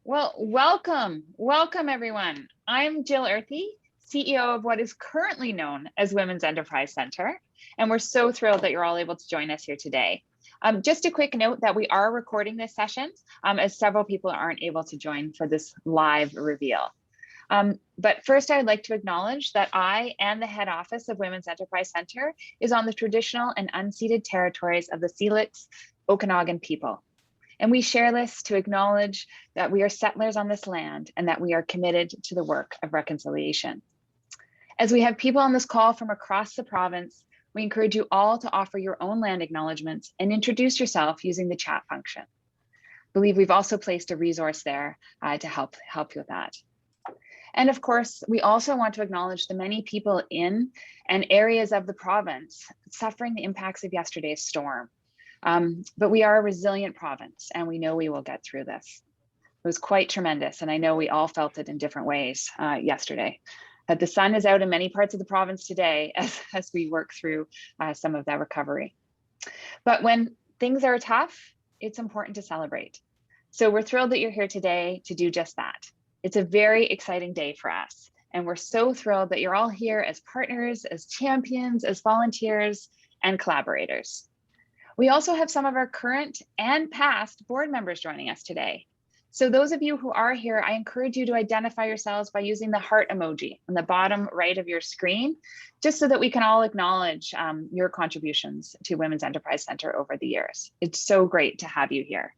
Well, welcome everyone. I'm Jill Earthy, CEO of what is currently known as Women's Enterprise Center, and we're so thrilled that you're all able to join us here today. Just a quick note that we are recording this session as several people aren't able to join for this live reveal. But first, I'd like to acknowledge that I and the head office of Women's Enterprise Center is on the traditional and unceded territories of the Syilx Okanagan people. And we share this to acknowledge that we are settlers on this land and that we are committed to the work of reconciliation. As we have people on this call from across the province, we encourage you all to offer your own land acknowledgements and introduce yourself using the chat function. I believe we've also placed a resource there to help you with that. And of course, we also want to acknowledge the many people in and areas of the province suffering the impacts of yesterday's storm. But we are a resilient province and we know we will get through this. It was quite tremendous, and I know we all felt it in different ways yesterday. But the sun is out in many parts of the province today as we work through some of that recovery. But when things are tough, it's important to celebrate. So we're thrilled that you're here today to do just that. It's a very exciting day for us, and we're so thrilled that you're all here as partners, as champions, as volunteers, and collaborators. We also have some of our current and past board members joining us today. So those of you who are here, I encourage you to identify yourselves by using the heart emoji on the bottom right of your screen, just so that we can all acknowledge your contributions to Women's Enterprise Center over the years. It's so great to have you here.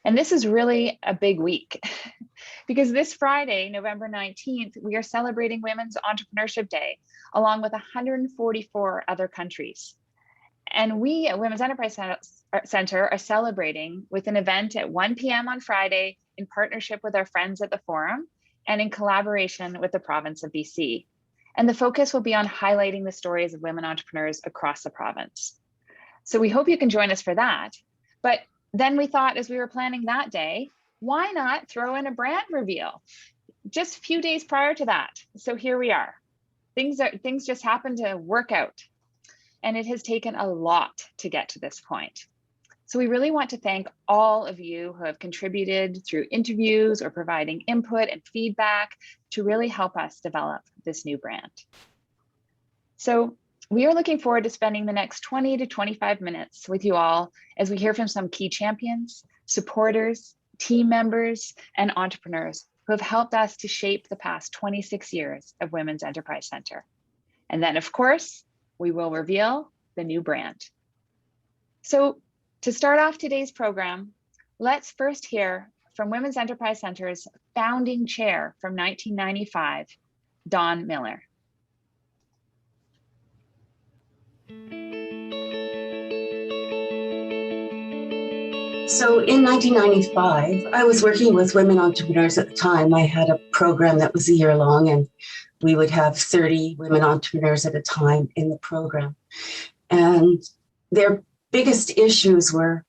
And this is really a big week because this Friday, November 19th, we are celebrating Women's Entrepreneurship Day, along with 144 other countries. And we at Women's Enterprise Center are celebrating with an event at 1 p.m. on Friday in partnership with our friends at the Forum and in collaboration with the province of BC. And the focus will be on highlighting the stories of women entrepreneurs across the province. So we hope you can join us for that. But then we thought, as we were planning that day, why not throw in a brand reveal just a few days prior to that? So here we are. Things just happen to work out. And it has taken a lot to get to this point. So we really want to thank all of you who have contributed through interviews or providing input and feedback to really help us develop this new brand. So we are looking forward to spending the next 20 to 25 minutes with you all as we hear from some key champions, supporters, team members, and entrepreneurs who have helped us to shape the past 26 years of Women's Enterprise Center. And then, of course, we will reveal the new brand. So to start off today's program, let's first hear from Women's Enterprise Center's founding chair from 1995, Dawn Miller. So in 1995, I was working with women entrepreneurs at the time. I had a program that was a year long, and we would have 30 women entrepreneurs at a time in the program. And their biggest issues were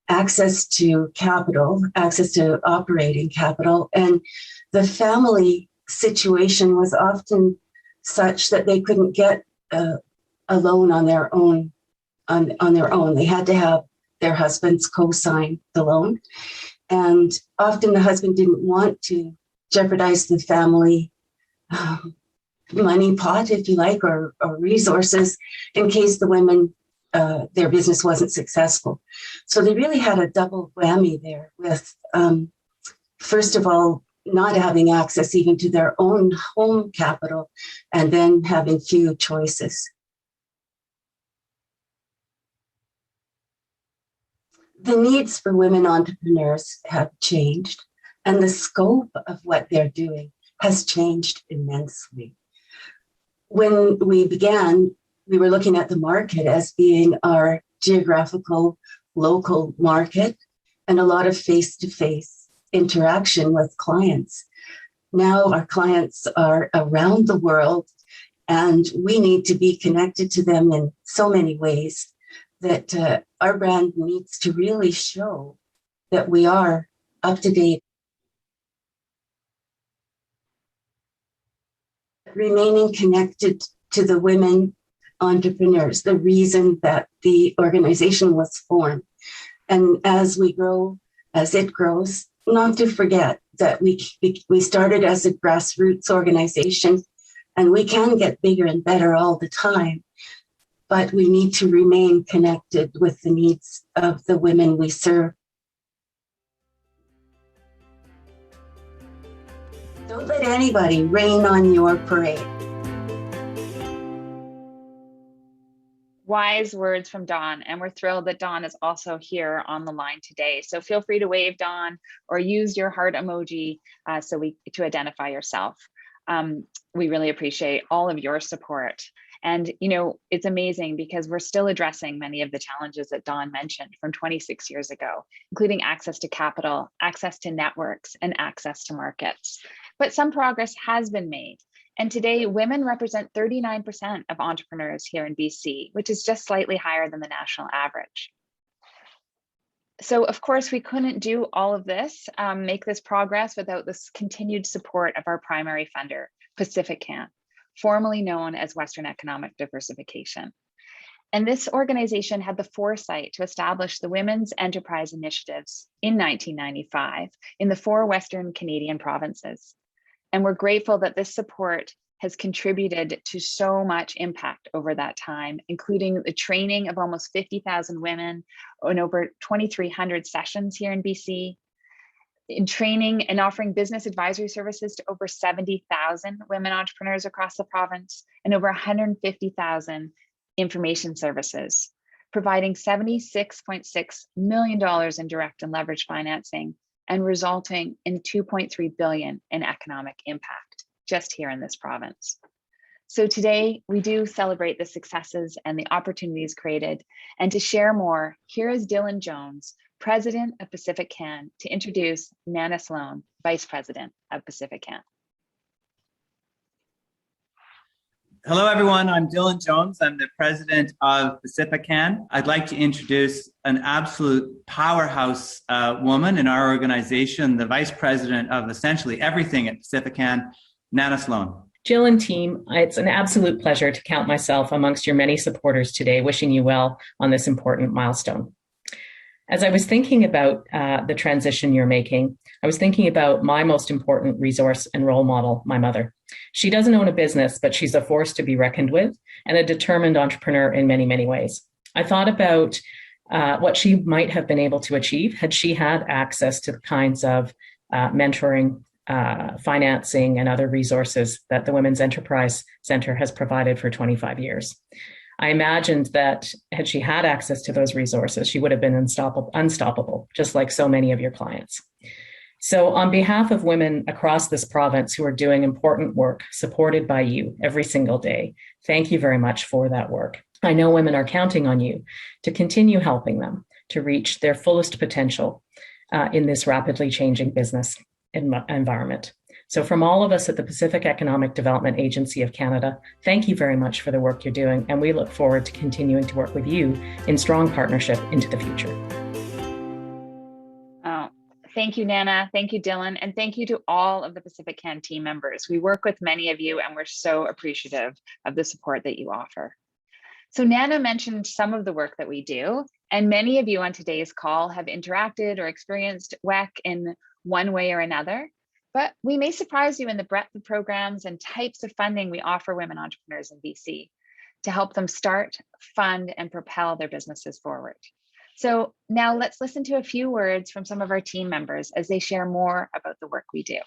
access to capital, access to operating capital. And the family situation was often such that they couldn't get a loan on their own. They had to have their husbands co-sign the loan. And often the husband didn't want to jeopardize the family money pot, if you like, or resources in case the women, their business wasn't successful. So they really had a double whammy there with, first of all, not having access even to their own home capital, and then having few choices. The needs for women entrepreneurs have changed, and the scope of what they're doing has changed immensely. When we began, we were looking at the market as being our geographical, local market and a lot of face-to-face interaction with clients. Now our clients are around the world, and we need to be connected to them in so many ways that our brand needs to really show that we are up to date. Remaining connected to the women entrepreneurs, the reason that the organization was formed. And as we grow, as it grows, not to forget that we started as a grassroots organization, and we can get bigger and better all the time, but we need to remain connected with the needs of the women we serve. Don't let anybody rain on your parade. Wise words from Dawn, and we're thrilled that Dawn is also here on the line today. So feel free to wave, Dawn, or use your heart emoji to identify yourself. We really appreciate all of your support. And it's amazing because we're still addressing many of the challenges that Dawn mentioned from 26 years ago, including access to capital, access to networks, and access to markets. But some progress has been made. And today, women represent 39% of entrepreneurs here in BC, which is just slightly higher than the national average. So of course, we couldn't do all of this, make this progress without this continued support of our primary funder, PacificCan, formerly known as Western Economic Diversification. And this organization had the foresight to establish the Women's Enterprise Initiatives in 1995 in the 4 Western Canadian provinces. And we're grateful that this support has contributed to so much impact over that time, including the training of almost 50,000 women in over 2,300 sessions here in BC, in training and offering business advisory services to over 70,000 women entrepreneurs across the province, and over 150,000 information services, providing $76.6 million in direct and leverage financing, and resulting in $2.3 billion in economic impact just here in this province. So today we do celebrate the successes and the opportunities created. And to share more, here is Dylan Jones, President of PacificCan, to introduce Nana Sloan, Vice President of PacificCan. Hello, everyone. I'm Dylan Jones. I'm the president of PacificCan. I'd like to introduce an absolute powerhouse woman in our organization, the vice president of essentially everything at PacificCan, Nana Sloan. Jill and team, it's an absolute pleasure to count myself amongst your many supporters today, wishing you well on this important milestone. As I was thinking about the transition you're making, I was thinking about my most important resource and role model, my mother. She doesn't own a business, but she's a force to be reckoned with and a determined entrepreneur in many, many ways. I thought about what she might have been able to achieve had she had access to the kinds of mentoring, financing, and other resources that the Women's Enterprise Center has provided for 25 years. I imagined that had she had access to those resources, she would have been unstoppable, just like so many of your clients. So on behalf of women across this province who are doing important work supported by you every single day, thank you very much for that work. I know women are counting on you to continue helping them to reach their fullest potential in this rapidly changing business environment. So from all of us at the Pacific Economic Development Agency of Canada, thank you very much for the work you're doing, and we look forward to continuing to work with you in strong partnership into the future. Oh, thank you, Nana. Thank you, Dylan. And thank you to all of the PacificCan team members. We work with many of you, and we're so appreciative of the support that you offer. So Nana mentioned some of the work that we do, and many of you on today's call have interacted or experienced WEC in one way or another. But we may surprise you in the breadth of programs and types of funding we offer women entrepreneurs in BC to help them start, fund, and propel their businesses forward. So now let's listen to a few words from some of our team members as they share more about the work we do.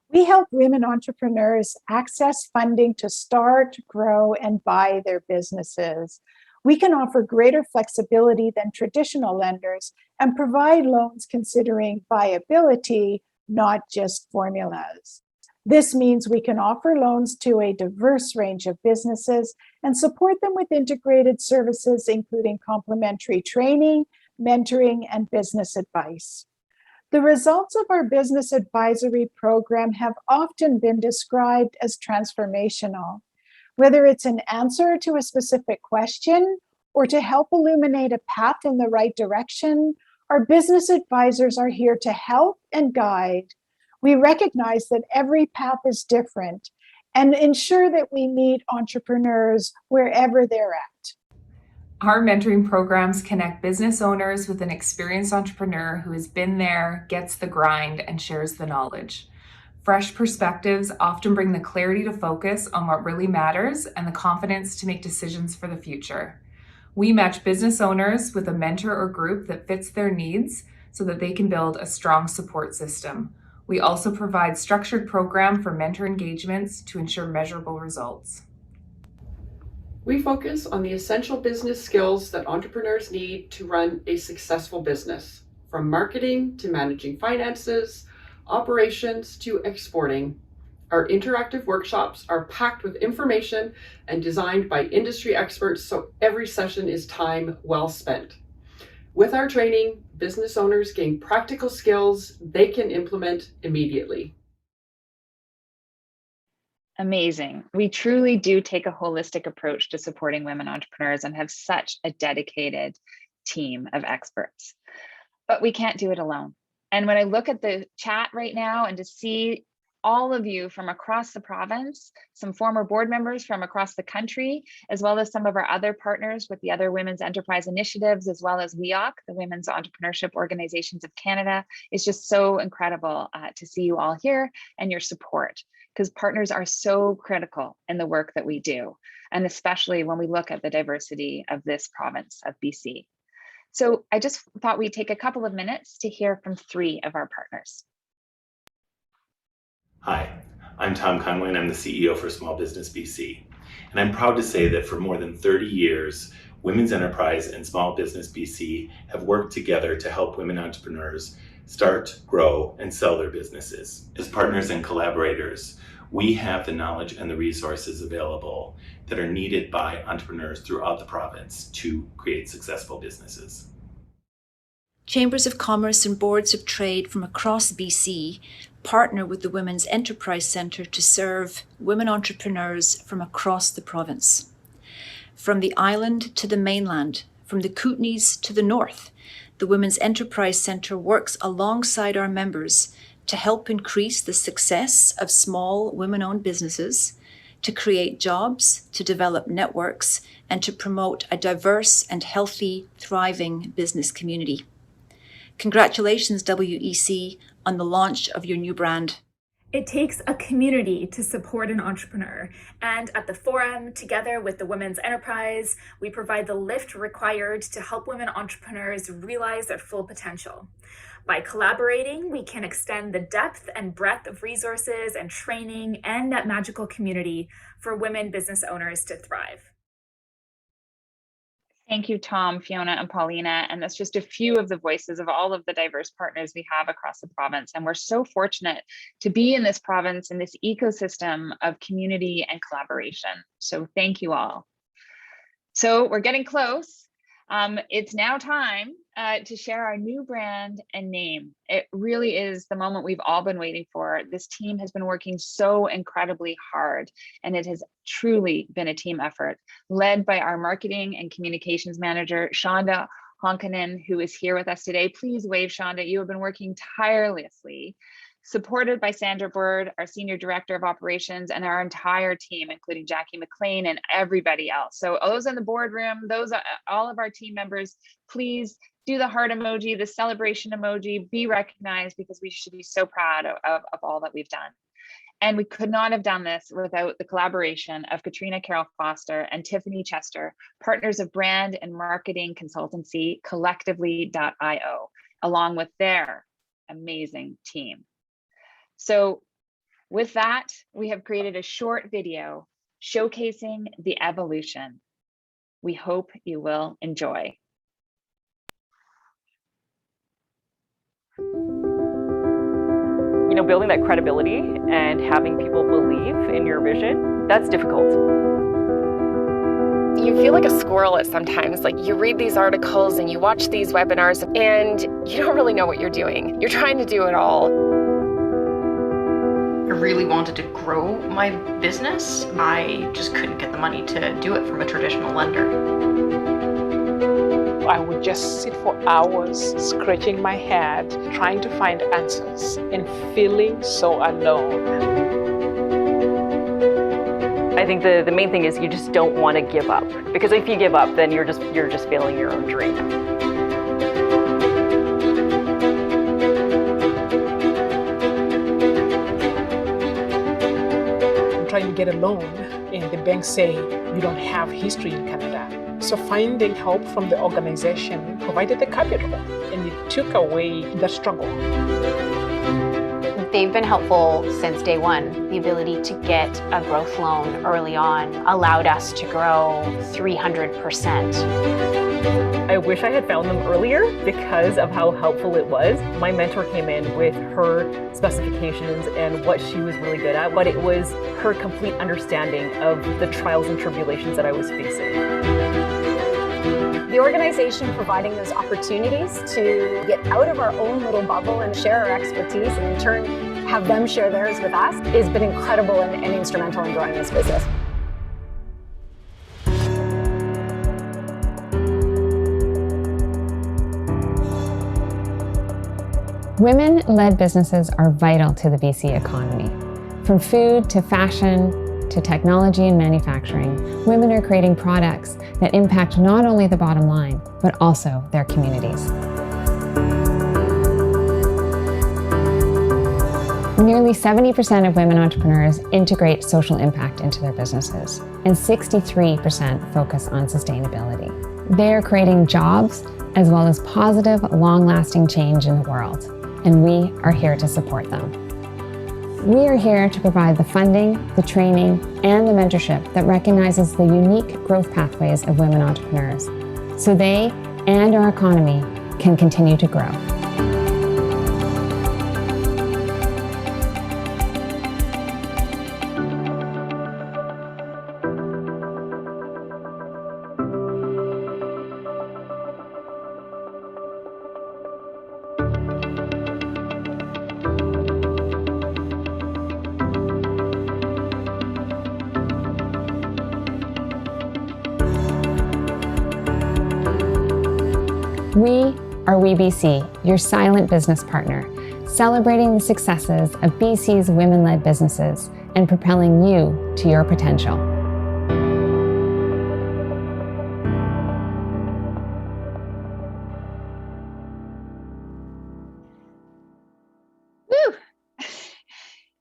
We help women entrepreneurs access funding to start, grow, and buy their businesses. We can offer greater flexibility than traditional lenders and provide loans considering viability, not just formulas. This means we can offer loans to a diverse range of businesses and support them with integrated services, including complementary training, mentoring, and business advice. The results of our business advisory program have often been described as transformational. Whether it's an answer to a specific question or to help illuminate a path in the right direction, our business advisors are here to help and guide. We recognize that every path is different and ensure that we meet entrepreneurs wherever they're at. Our mentoring programs connect business owners with an experienced entrepreneur who has been there, gets the grind, and shares the knowledge. Fresh perspectives often bring the clarity to focus on what really matters and the confidence to make decisions for the future. We match business owners with a mentor or group that fits their needs so that they can build a strong support system. We also provide structured program for mentor engagements to ensure measurable results. We focus on the essential business skills that entrepreneurs need to run a successful business, from marketing to managing finances, operations to exporting. Our interactive workshops are packed with information and designed by industry experts, so every session is time well spent. With our training, business owners gain practical skills they can implement immediately. Amazing. We truly do take a holistic approach to supporting women entrepreneurs and have such a dedicated team of experts. But we can't do it alone. And when I look at the chat right now and to see all of you from across the province, some former board members from across the country, as well as some of our other partners with the other women's enterprise initiatives, as well as WEOC, the Women's Entrepreneurship Organizations of Canada, it's just so incredible to see you all here and your support, because partners are so critical in the work that we do, and especially when we look at the diversity of this province of BC. So I just thought we'd take a couple of minutes to hear from 3 of our partners. Hi, I'm Tom Conway and I'm the CEO for Small Business BC. And I'm proud to say that for more than 30 years, Women's Enterprise and Small Business BC have worked together to help women entrepreneurs start, grow, and sell their businesses. As partners and collaborators, we have the knowledge and the resources available that are needed by entrepreneurs throughout the province to create successful businesses. Chambers of Commerce and Boards of Trade from across BC partner with the Women's Enterprise Centre to serve women entrepreneurs from across the province. From the island to the mainland, from the Kootenays to the north, the Women's Enterprise Centre works alongside our members to help increase the success of small women-owned businesses, to create jobs, to develop networks, and to promote a diverse and healthy, thriving business community. Congratulations, WEC, on the launch of your new brand. It takes a community to support an entrepreneur, and at the forum, together with the Women's Enterprise, we provide the lift required to help women entrepreneurs realize their full potential. By collaborating, we can extend the depth and breadth of resources and training and that magical community for women business owners to thrive. Thank you, Tom, Fiona, and Paulina. And that's just a few of the voices of all of the diverse partners we have across the province. And we're so fortunate to be in this province, in this ecosystem of community and collaboration. So thank you all. So we're getting close. It's now time to share our new brand and name. It really is the moment we've all been waiting for. This team has been working so incredibly hard, and it has truly been a team effort led by our marketing and communications manager, Shonda Honkanen, who is here with us today. Please wave, Shonda. You have been working tirelessly, supported by Sandra Bird, our Senior Director of Operations, and our entire team, including Jackie McLean and everybody else. So those in the boardroom, those are all of our team members, please do the heart emoji, the celebration emoji, be recognized, because we should be so proud of all that we've done. And we could not have done this without the collaboration of Katrina Carroll Foster and Tiffany Chester, partners of brand and marketing consultancy collectively.io, along with their amazing team. So with that, we have created a short video showcasing the evolution. We hope you will enjoy. You know, building that credibility and having people believe in your vision, that's difficult. You feel like a squirrel at sometimes. Like, you read these articles and you watch these webinars and you don't really know what you're doing. You're trying to do it all. I really wanted to grow my business. I just couldn't get the money to do it from a traditional lender. I would just sit for hours scratching my head, trying to find answers and feeling so alone. I I think the main thing is you just don't want to give up, because if you give up, then you're just failing your own dream. I'm trying to get a loan, and the bank say you don't have history in Canada. So finding help from the organization provided the capital, and it took away the struggle. They've been helpful since day one. The ability to get a growth loan early on allowed us to grow 300%. I wish I had found them earlier because of how helpful it was. My mentor came in with her specifications and what she was really good at, but it was her complete understanding of the trials and tribulations that I was facing. The organization providing those opportunities to get out of our own little bubble and share our expertise, and in turn have them share theirs with us, has been incredible and instrumental in growing this business. Women-led businesses are vital to the BC economy. From food to fashion to technology and manufacturing, women are creating products that impact not only the bottom line, but also their communities. Nearly 70% of women entrepreneurs integrate social impact into their businesses, and 63% focus on sustainability. They are creating jobs as well as positive, long-lasting change in the world, and we are here to support them. We are here to provide the funding, the training, and the mentorship that recognizes the unique growth pathways of women entrepreneurs, so they and our economy can continue to grow. We are WeBC, your silent business partner, celebrating the successes of BC's women-led businesses and propelling you to your potential. Woo!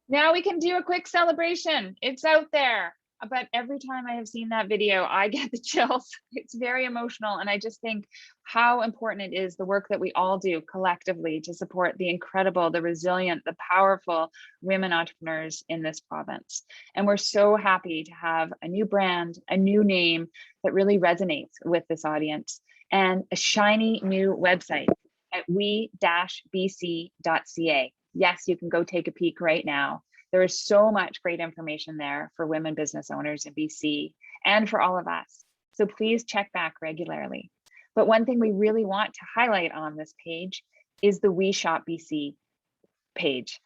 Now we can do a quick celebration. It's out there. But every time I have seen that video, I get the chills. It's very emotional. And I just think how important it is, the work that we all do collectively to support the incredible, the resilient, the powerful women entrepreneurs in this province. And we're so happy to have a new brand, a new name that really resonates with this audience, and a shiny new website at we-bc.ca. Yes, you can go take a peek right now. There is so much great information there for women business owners in BC and for all of us. So please check back regularly. But one thing we really want to highlight on this page is the We Shop BC page.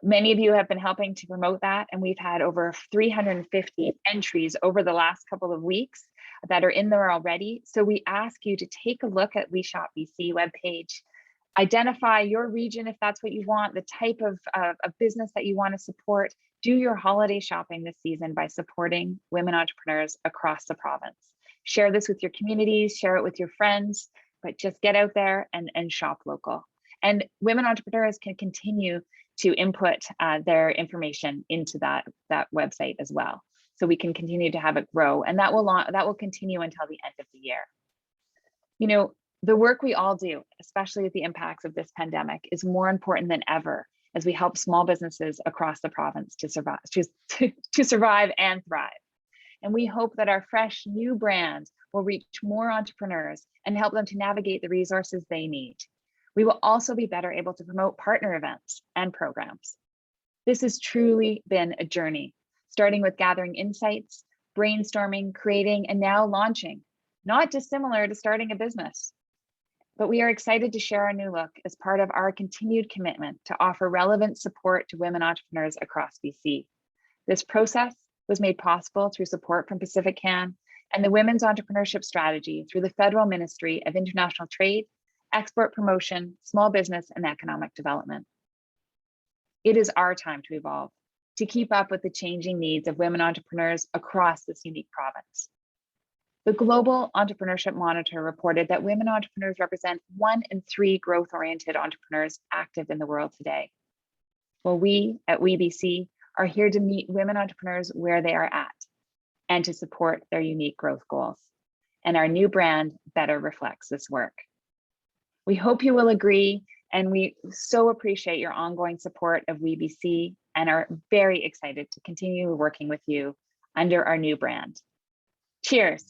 Many of you have been helping to promote that, and we've had over 350 entries over the last couple of weeks that are in there already. So we ask you to take a look at We Shop BC webpage. Identify your region if that's what you want, the type of business that you want to support. Do your holiday shopping this season by supporting women entrepreneurs across the province. Share this with your communities, share it with your friends, but just get out there and shop local. And women entrepreneurs can continue to input their information into that website as well. So we can continue to have it grow, and that will continue until the end of the year. You know, the work we all do, especially with the impacts of this pandemic, is more important than ever as we help small businesses across the province to survive and thrive. And we hope that our fresh new brand will reach more entrepreneurs and help them to navigate the resources they need. We will also be better able to promote partner events and programs. This has truly been a journey, starting with gathering insights, brainstorming, creating, and now launching, not dissimilar to starting a business. But we are excited to share our new look as part of our continued commitment to offer relevant support to women entrepreneurs across BC. This process was made possible through support from Pacific Can and the Women's Entrepreneurship Strategy through the Federal Ministry of International Trade, Export Promotion, Small Business and Economic Development. It is our time to evolve. to keep up with the changing needs of women entrepreneurs across this unique province. The Global Entrepreneurship Monitor reported that women entrepreneurs represent 1 in 3 growth-oriented entrepreneurs active in the world today. Well, we at WeBC are here to meet women entrepreneurs where they are at and to support their unique growth goals. And our new brand better reflects this work. We hope you will agree, and we so appreciate your ongoing support of WeBC and are very excited to continue working with you under our new brand. Cheers.